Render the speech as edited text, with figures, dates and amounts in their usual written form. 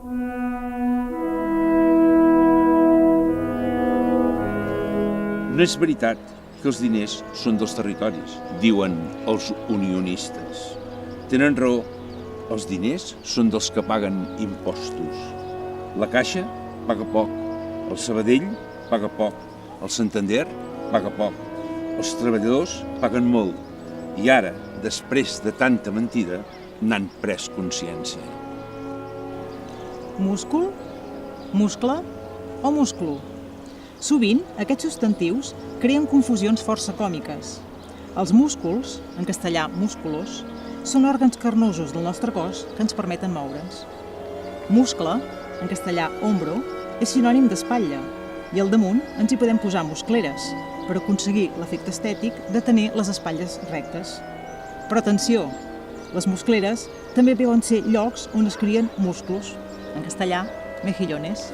No és veritat que els diners són dels territoris, diuen els unionistes. Tenen raó, els diners són dels que paguen impostos. La Caixa paga poc, el Sabadell paga poc, el Santander paga poc, els treballadors paguen molt i ara, després de tanta mentida, n'han pres consciència. Múscul, muscle o múscul? Sovint, aquests substantius creen confusions força còmiques. Els músculs, en castellà músculos, són òrgans carnosos del nostre cos que ens permeten moure'ns. Muscle, en castellà hombro, és sinònim d'espatlla i al damunt ens hi podem posar muscleres per aconseguir l'efecte estètic de tenir les espatlles rectes. Però atenció, les muscleres també poden ser llocs on es crien musclos, en castellà mejillones.